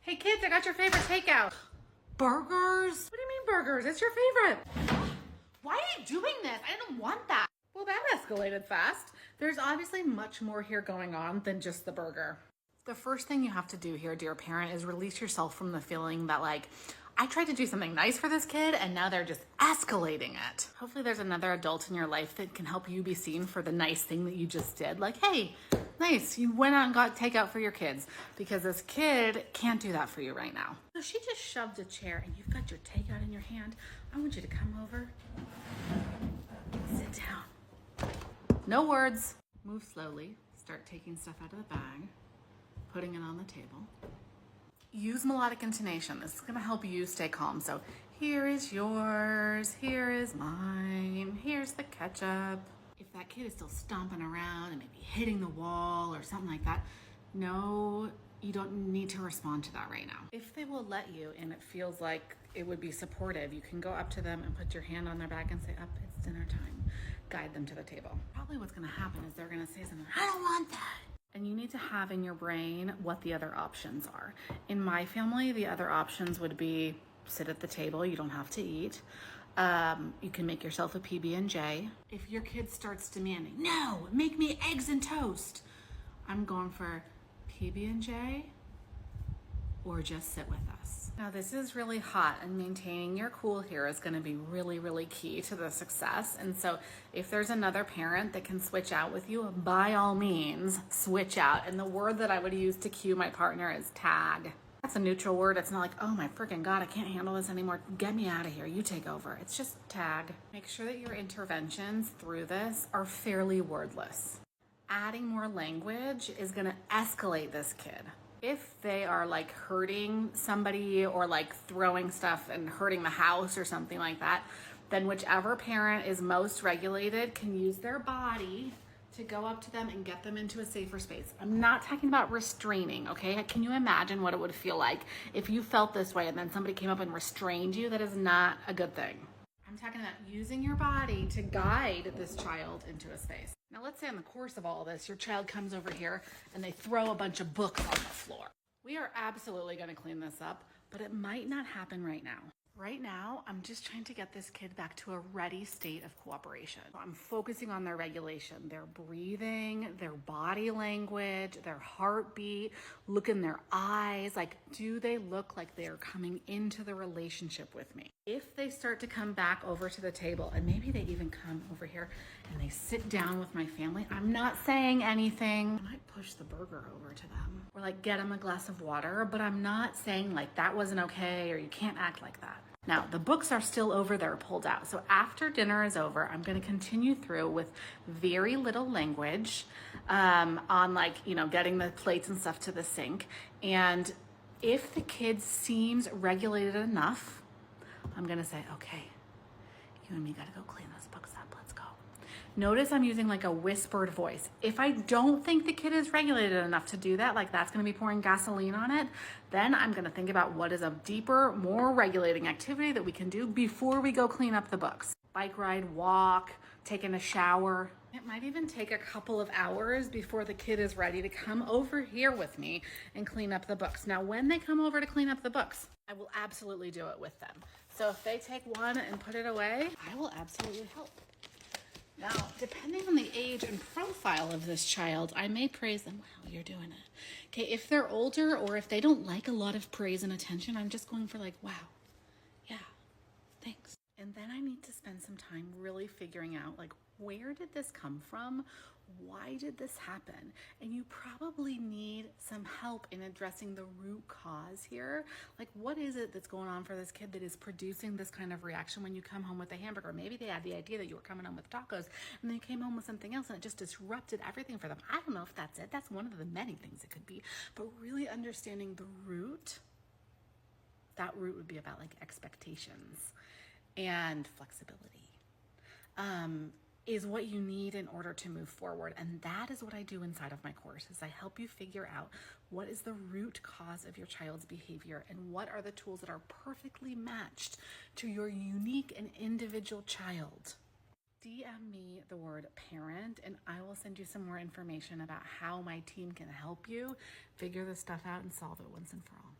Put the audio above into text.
Hey kids, I got your favorite takeout. Burgers? What do you mean burgers? It's your favorite. Why are you doing this? I didn't want that. Well, that escalated fast. There's obviously much more here going on than just the burger. The first thing you have to do here, dear parent, is release yourself from the feeling that like, I tried to do something nice for this kid and now they're just escalating it. Hopefully there's another adult in your life that can help you be seen for the nice thing that you just did. Like, hey, nice, you went out and got takeout for your kids, because this kid can't do that for you right now. So she just shoved a chair and you've got your takeout in your hand. I want you to come over, sit down. No words. Move slowly. Start taking stuff out of the bag, putting it on the table. Use melodic intonation. This is going to help you stay calm. So here is yours, here is mine, here's the ketchup. If that kid is still stomping around and maybe hitting the wall or something like that, no, you don't need to respond to that right now. If they will let you and it feels like it would be supportive, you can go up to them and put your hand on their back and say, up, it's dinner time. Guide them to the table. Probably what's going to happen is they're going to say something, I don't want that. And you need to have in your brain what the other options are. In my family, the other options would be sit at the table, you don't have to eat. You can make yourself a PB&J. If your kid starts demanding, no, make me eggs and toast, I'm going for PB&J or just sit with us. Now this is really hot, and maintaining your cool here is going to be really, really key to the success. And so if there's another parent that can switch out with you, by all means, switch out. And the word that I would use to cue my partner is tag. That's a neutral word. It's not like, oh my freaking God, I can't handle this anymore. Get me out of here. You take over. It's just tag. Make sure that your interventions through this are fairly wordless. Adding more language is going to escalate this kid. If they are like hurting somebody or like throwing stuff and hurting the house or something like that, then whichever parent is most regulated can use their body to go up to them and get them into a safer space. I'm not talking about restraining, okay? Can you imagine what it would feel like if you felt this way and then somebody came up and restrained you? That is not a good thing. I'm talking about using your body to guide this child into a space. Now let's say in the course of all this, your child comes over here and they throw a bunch of books on the floor. We are absolutely going to clean this up, but it might not happen right now. Right now, I'm just trying to get this kid back to a ready state of cooperation. I'm focusing on their regulation, their breathing, their body language, their heartbeat, look in their eyes. Like, do they look like they're coming into the relationship with me? If they start to come back over to the table, and maybe they even come over here and they sit down with my family, I'm not saying anything. I might push the burger over to them or like get them a glass of water, but I'm not saying like that wasn't okay or you can't act like that. Now, the books are still over there pulled out. So after dinner is over, I'm going to continue through with very little language on like, getting the plates and stuff to the sink. And if the kid seems regulated enough, I'm going to say, okay, you and me got to go clean those books up. Let's go. Notice I'm using like a whispered voice. If I don't think the kid is regulated enough to do that, like that's going to be pouring gasoline on it, then I'm going to think about what is a deeper, more regulating activity that we can do before we go clean up the books. Bike ride, walk, taking a shower. It might even take a couple of hours before the kid is ready to come over here with me and clean up the books. Now, when they come over to clean up the books, I will absolutely do it with them. So if they take one and put it away, I will absolutely help. Now, depending on the age and profile of this child, I may praise them. Wow, you're doing it. Okay, if they're older or if they don't like a lot of praise and attention, I'm just going for like, wow, yeah, thanks. And then I need to spend some time really figuring out like, where did this come from? Why did this happen? And you probably need some help in addressing the root cause here. Like, what is it that's going on for this kid that is producing this kind of reaction when you come home with a hamburger? Maybe they had the idea that you were coming home with tacos and then you came home with something else and it just disrupted everything for them. I don't know if that's it. That's one of the many things it could be. But really understanding the root, that root would be about like expectations and flexibility. Is what you need in order to move forward. And that is what I do inside of my course, is I help you figure out what is the root cause of your child's behavior and what are the tools that are perfectly matched to your unique and individual child. DM me the word parent and I will send you some more information about how my team can help you figure this stuff out and solve it once and for all.